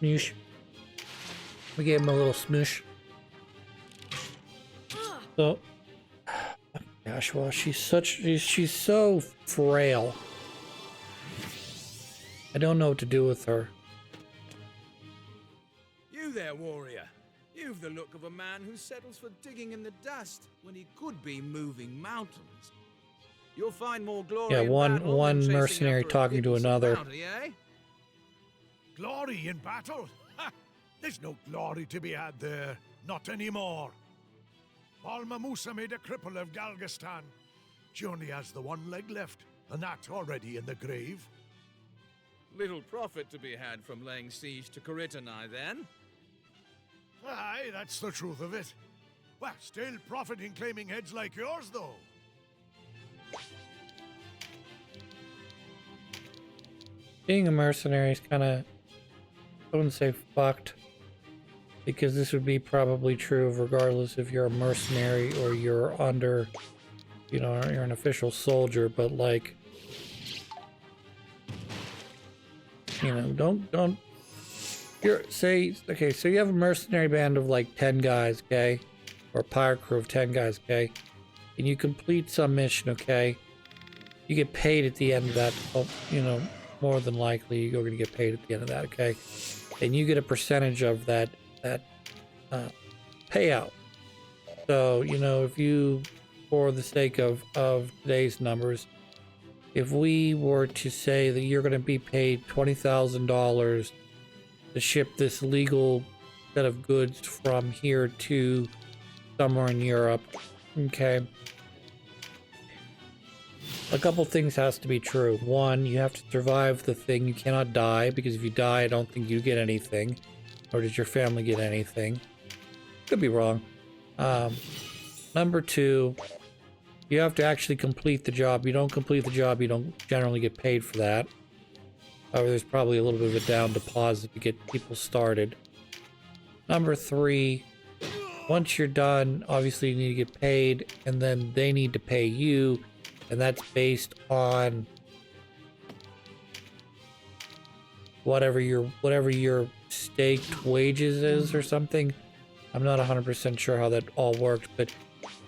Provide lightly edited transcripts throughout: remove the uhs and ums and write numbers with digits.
Smoosh. We gave him a little smoosh. So, gosh, well, she's so frail. I don't know what to do with her. You there, warrior. You've the look of a man who settles for digging in the dust when he could be moving mountains. You'll find more glory Yeah, in one battle than chasing mercenary after a talking to pittance another. bounty, eh? Glory in battle? Ha! There's no glory to be had there. Not anymore. Balma Musa made a cripple of Galgastan. She only has the one leg left, and that's already in the grave. Little profit to be had from laying siege to Karitanai, then. Aye, that's the truth of it. Well, still profit in claiming heads like yours, though. Being a mercenary is kind of, I wouldn't say fucked, because this would be probably true regardless if you're a mercenary or you're under, you know, you're an official soldier, but like, you know, don't, okay, so you have a mercenary band of like 10 guys, okay, or a pirate crew of 10 guys, okay, and you complete some mission, okay, you get paid at the end of that, you know, more than likely you're going to get paid at the end of that, okay, and you get a percentage of that payout. So, you know, if you, for the sake of today's numbers, if we were to say that you're going to be paid $20,000 to ship this legal set of goods from here to somewhere in Europe, okay, a couple things has to be true. One, you have to survive the thing. You cannot die, because if you die, I don't think you get anything, or does your family get anything. Could be wrong. Number two, you have to actually complete the job. You don't complete the job, you don't generally get paid for that. However, there's probably a little bit of a down deposit to get people started. Number three, once you're done, obviously you need to get paid, and then they need to pay you, and that's based on whatever your staked wages is or something. I'm not 100% sure how that all works, but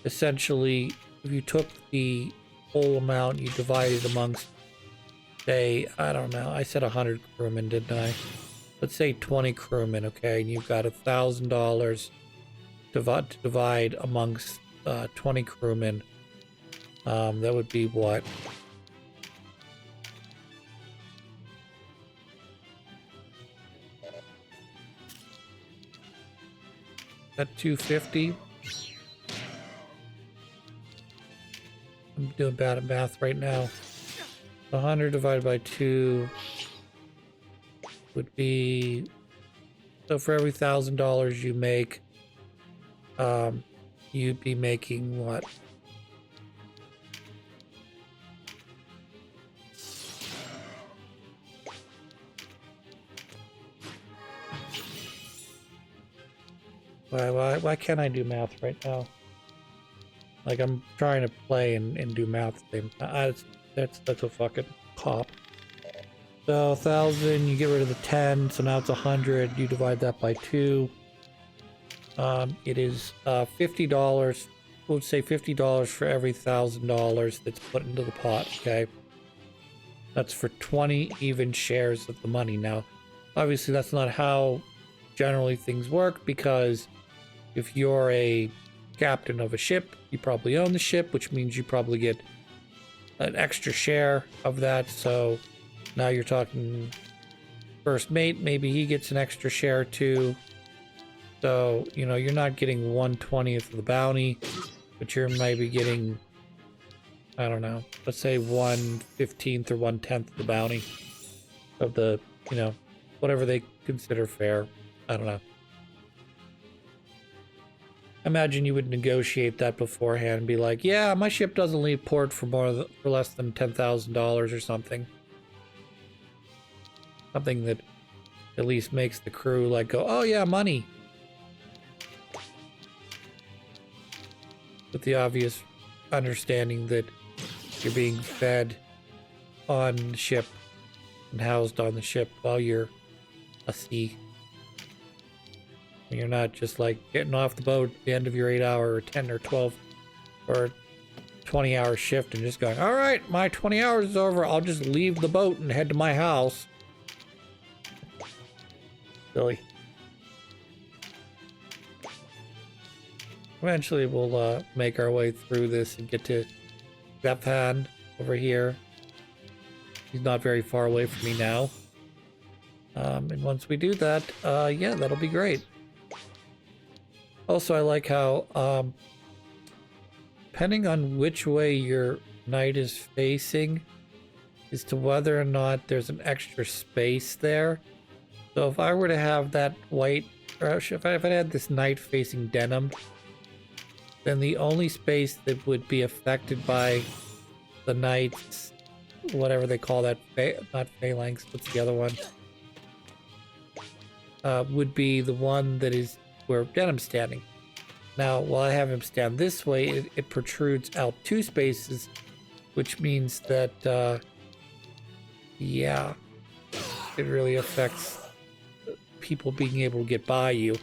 essentially, if you took the whole amount, you divide it amongst, say, I don't know, I said 100 crewmen, didn't I? Let's say 20 crewmen, okay, and you've got $1,000 to divide amongst 20 crewmen. That would be what? At 250. I'm doing bad at math right now. 100 divided by 2 would be, so for every $1,000 you make, you'd be making what? Why can't I do math right now? Like, I'm trying to play and do math at the same time. That's a fucking cop. So 1,000, you get rid of the 10, so now it's 100. You divide that by 2. It is $50. We'll say $50 for every $1,000 that's put into the pot. Okay, that's for 20 even shares of the money. Now, obviously, that's not how generally things work, because if you're a captain of a ship, you probably own the ship, which means you probably get an extra share of that. So now you're talking first mate, maybe he gets an extra share too. So, you know, you're not getting 1/20th of the bounty, but you're maybe getting, I don't know, let's say 1/15th or 1/10th of the bounty of the, you know, whatever they consider fair. I don't know. Imagine you would negotiate that beforehand and be like, yeah, my ship doesn't leave port for for less than $10,000 or something. Something that at least makes the crew like go, oh yeah, money. With the obvious understanding that you're being fed on the ship and housed on the ship while you're a sea You're not just like getting off the boat at the end of your 8-hour or 10 or 12 or 20-hour shift and just going, all right, my 20 hours is over. I'll just leave the boat and head to my house. Silly. Eventually we'll make our way through this and get to Stefan over here. He's not very far away from me now. And once we do that, yeah, that'll be great. Also, I like how, depending on which way your knight is facing, as to whether or not there's an extra space there. So if I were to have that white, or if I had this knight facing denim, then the only space that would be affected by the knight's, whatever they call that, not phalanx, what's the other one? Would be the one that is where denim's standing. Now, while I have him stand this way, it protrudes out 2 spaces, which means that, yeah, it really affects people being able to get by you.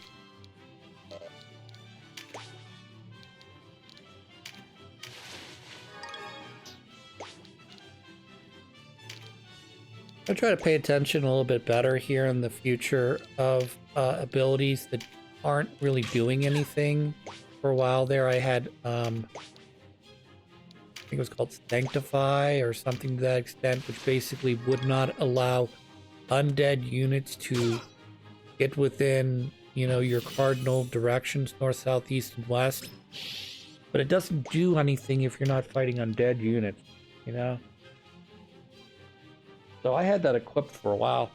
I'll try to pay attention a little bit better here in the future of abilities that aren't really doing anything. For a while there, I had, I think it was called Sanctify or something to that extent, which basically would not allow undead units to get within, you know, your cardinal directions, north, south, east, and west. But it doesn't do anything if you're not fighting undead units, you know? So I had that equipped for a while.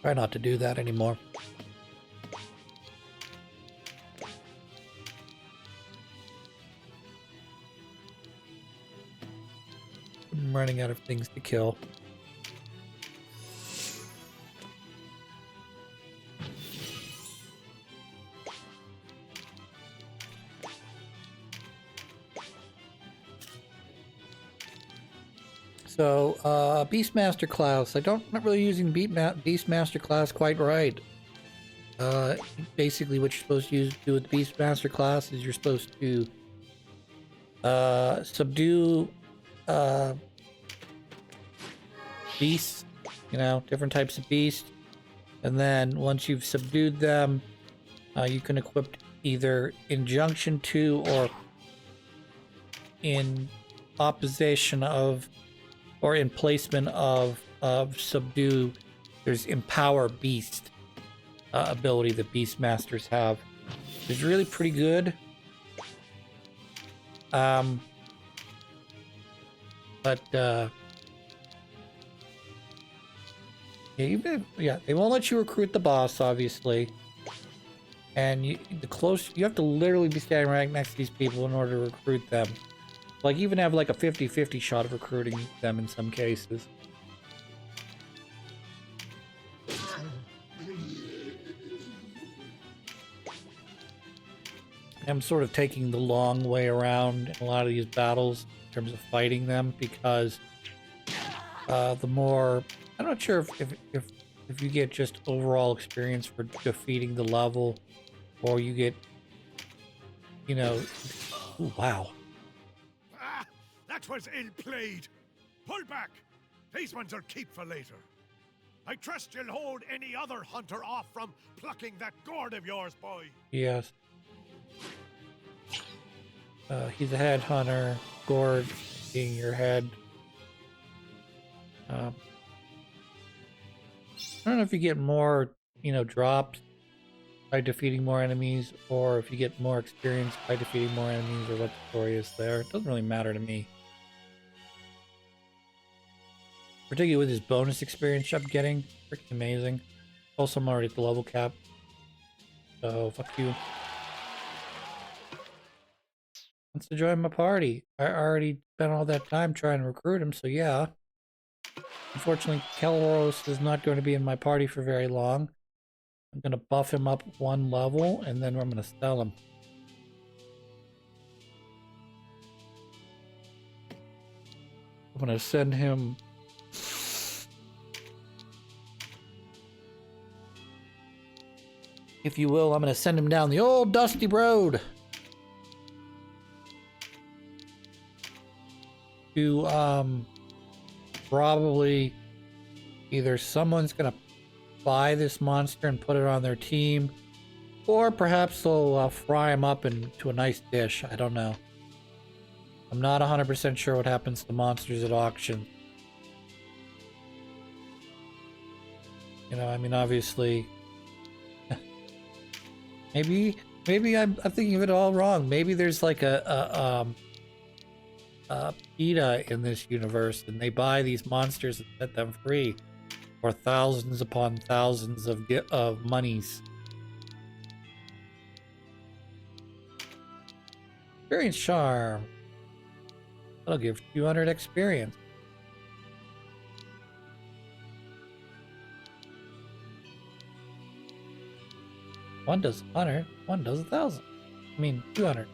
Try not to do that anymore. I'm running out of things to kill. So, Beastmaster class. I'm not really using Beastmaster class quite right. Basically what you're supposed to do with the Beastmaster class is you're supposed to subdue beasts, you know, different types of beasts. And then once you've subdued them, you can equip either Injunction to or in opposition of or in placement of subdue. There's Empower Beast ability that Beastmasters have. It's really pretty good. Yeah, they won't let you recruit the boss, obviously. And you have to literally be standing right next to these people in order to recruit them. Like, even have like a 50-50 shot of recruiting them in some cases. I'm sort of taking the long way around in a lot of these battles in terms of fighting them, because the more... I'm not sure if you get just overall experience for defeating the level, or you get, you know... Ooh, wow. That was ill played. Pull back. These ones are keep for later. I trust you'll hold any other hunter off from plucking that gourd of yours, boy. Yes. He's a head hunter. Gourd being your head. I don't know if you get more, you know, drops by defeating more enemies, or if you get more experience by defeating more enemies, or what the story is there. It doesn't really matter to me. Particularly with his bonus experience I'm getting. Freaking amazing. Also, I'm already at the level cap. So, fuck you. Wants to join my party. I already spent all that time trying to recruit him, so yeah. Unfortunately, Kelroros is not going to be in my party for very long. I'm going to buff him up 1 level, and then I'm going to sell him. I'm going to send him if you will. I'm going to send him down the old dusty road to probably either someone's going to buy this monster and put it on their team, or perhaps they'll fry him up into a nice dish. I don't know. I'm not 100% sure what happens to monsters at auction. You know, I mean, obviously, maybe I'm thinking of it all wrong. Maybe there's like a PETA in this universe, and they buy these monsters and set them free for thousands upon thousands of monies. Experience charm. That'll give 200 experience. One does 100, one does 1,000. I mean, 200.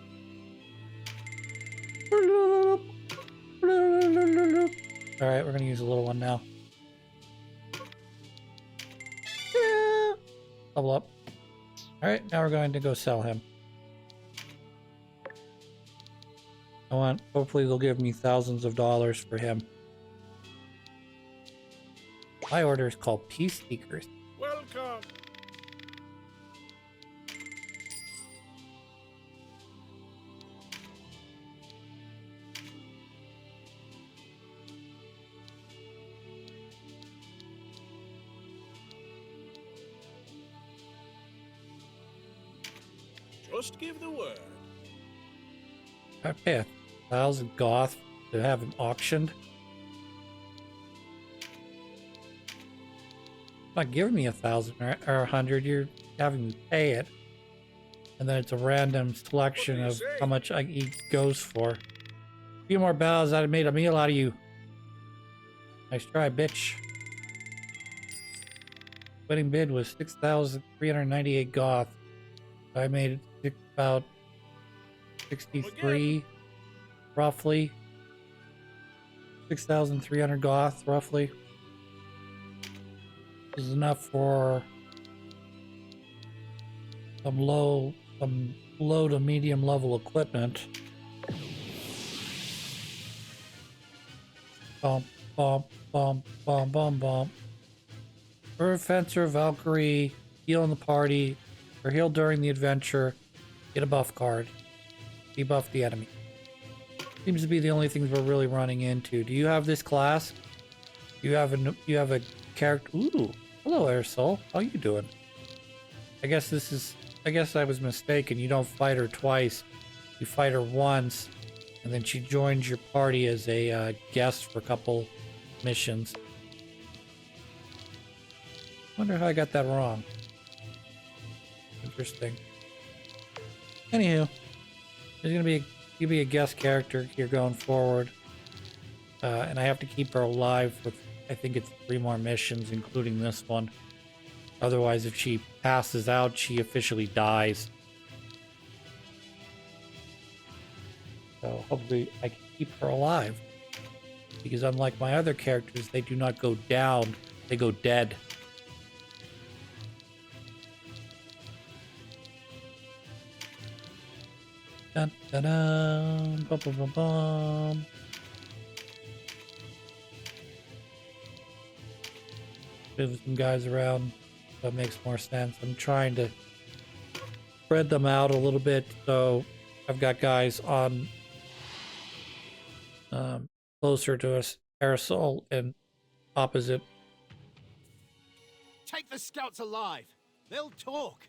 Alright, we're gonna use a little one now. Level up. Alright, now we're going to go sell him. Hopefully they'll give me thousands of dollars for him. My order is called Peace Seekers. Welcome. Just give the word. I pay 1,000 goth to have him auctioned. Not giving me 1,000 or 100. You're having me pay it, and then it's a random selection of how much he goes for. A few more bows, I'd have made a meal out of you. Nice try, bitch. Winning bid was 6,398 goth. I made it about 63, roughly. 6,300 goth, roughly. This is enough for some low to medium level equipment. Bump, bump, bump, bump, bump, bump. For Fencer, Valkyrie, heal in the party, or heal during the adventure, get a buff card. Debuff the enemy. Seems to be the only things we're really running into. Do you have this class? You have a character. Ooh, hello, Air Soul. How you doing? I guess I was mistaken. You don't fight her twice. You fight her once, and then she joins your party as a guest for a couple missions. Wonder how I got that wrong. Interesting. Anywho, there's gonna be a guest character here going forward, and I have to keep her alive for I think it's 3 more missions, including this one. Otherwise, if she passes out, she officially dies. So hopefully, I can keep her alive, because unlike my other characters, they do not go down; they go dead. Dun, dun, dun, bum, bum, bum, bum. Move some guys around. That makes more sense. I'm trying to spread them out a little bit, so I've got guys on closer to us, Aerosol, and opposite. Take the scouts alive. They'll talk,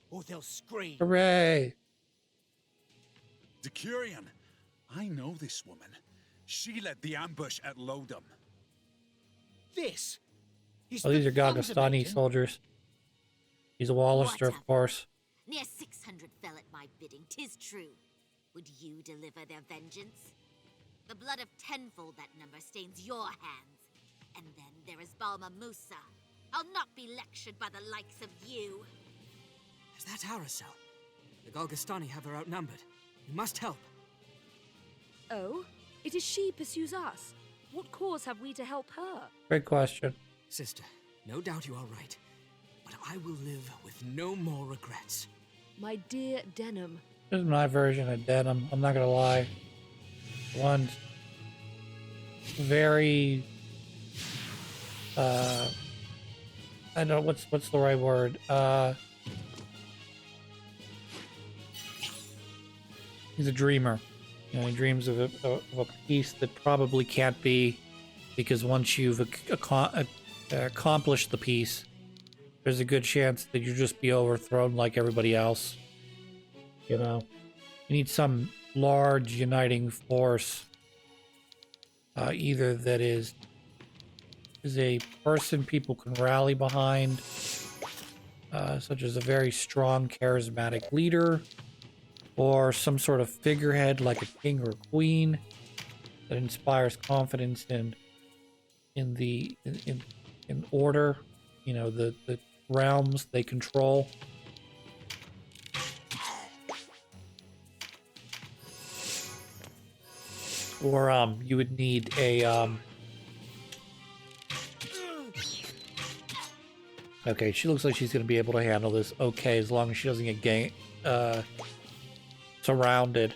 or they'll scream. Hooray! Decurion, I know this woman. She led the ambush at Lodum. This is Oh, these the are Gagastani Thundermaiden? soldiers. He's a Wallister, of course. Near 600 fell at my bidding, 'tis true. Would you deliver their vengeance? The blood of tenfold that number stains your hands. And then there is Balma Musa. I'll not be lectured by the likes of you. Is that Aracel? The Galgastani have her outnumbered. You must help. Oh, it is she pursues us. What cause have we to help her? Great question. Sister, no doubt you are right. but I will live with no more regrets. My dear Denim. This is my version of denim. I'm not gonna lie. One's very I don't know what's the right word. He's a dreamer. You know, he dreams of a piece that probably can't be, because once you've accomplished the piece, there's a good chance that you'll just be overthrown like everybody else. You know, you need some large uniting force, either that is a person people can rally behind, such as a very strong, charismatic leader, or some sort of figurehead like a king or a queen that inspires confidence in order, you know, the realms they control. Or you would need a okay, she looks like she's gonna be able to handle this okay, as long as she doesn't get surrounded.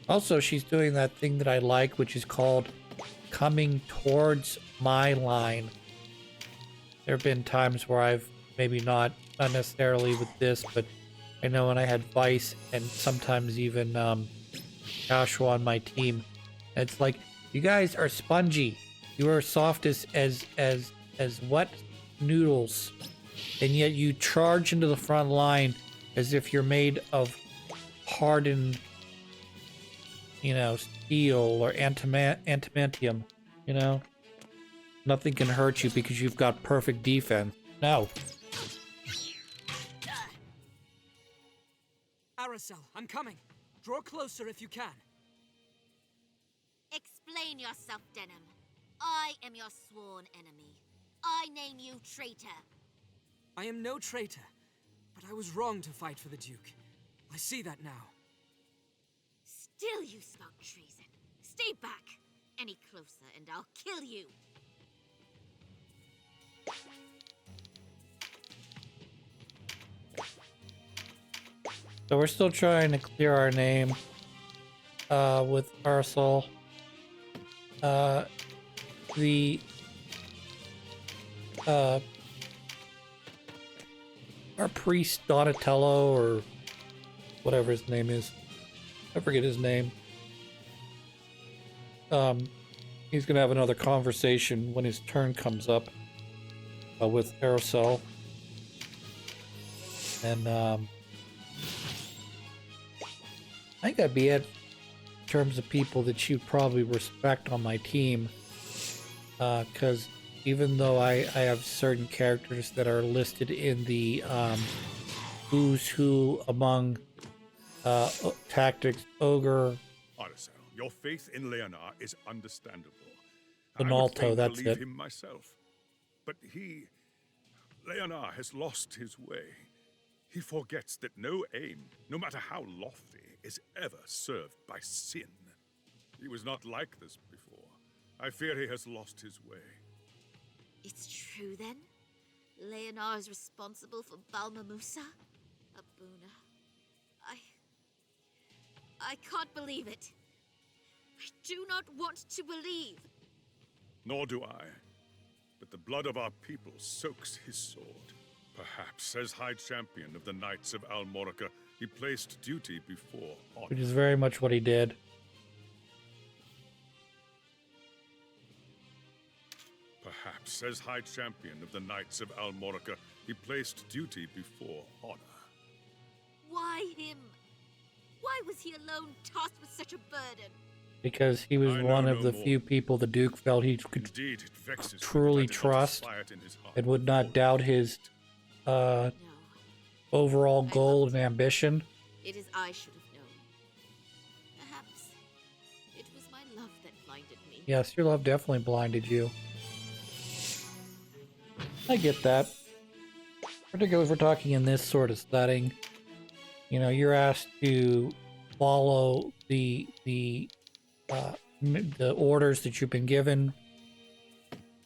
Also, she's doing that thing that I like, which is called coming towards my line. There have been times where I've maybe not necessarily with this, but I know when I had Vice and sometimes even Joshua on my team, it's like, you guys are spongy. You are soft as wet noodles, and yet you charge into the front line as if you're made of hardened, you know, steel or antimantium. You know, nothing can hurt you because you've got perfect defense. No. Aracel, I'm coming. Draw closer if you can. Explain yourself, Denim. I am your sworn enemy. I name you traitor. I am no traitor, but I was wrong to fight for the Duke. I see that now. Still you spout treason. Stay back. Any closer and I'll kill you. So we're still trying to clear our name with Aracel. Our priest Donatello, or whatever his name is, I forget his name. He's gonna have another conversation when his turn comes up with Aracel, and I think that'd be it in terms of people that you'd probably respect on my team, because even though I have certain characters that are listed in the who's who among tactics, Ogre, Aracel, your faith in Leonard is understandable. Benalto, I would fain that's believe it. him myself. But Leonard has lost his way. He forgets that no aim, no matter how lofty, is ever served by sin. He was not like this before. I fear he has lost his way. It's true then? Leonard is responsible for Balma Musa? Abuna. I can't believe it. I do not want to believe. Nor do I. But the blood of our people soaks his sword. Perhaps, as High Champion of the Knights of Almorica, he placed duty before honor. Which is very much what he did. Perhaps, as High Champion of the Knights of Almorica, he placed duty before honor. Why him? Why was he alone tasked with such a burden? Because he was one of the few people the Duke felt he could Indeed, it vexes me truly that I did not trust aspire it in his heart. and would not doubt his No. overall goal and ambition. It is I should have known. Perhaps it was my love that blinded me. Yes, your love definitely blinded you. I get that. Particularly if we're talking in this sort of setting. You know, you're asked to follow the orders that you've been given,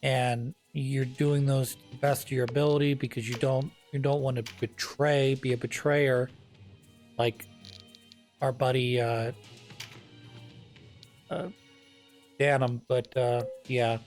and you're doing those to the best of your ability because you don't want to be a betrayer, like our buddy Danum. But yeah,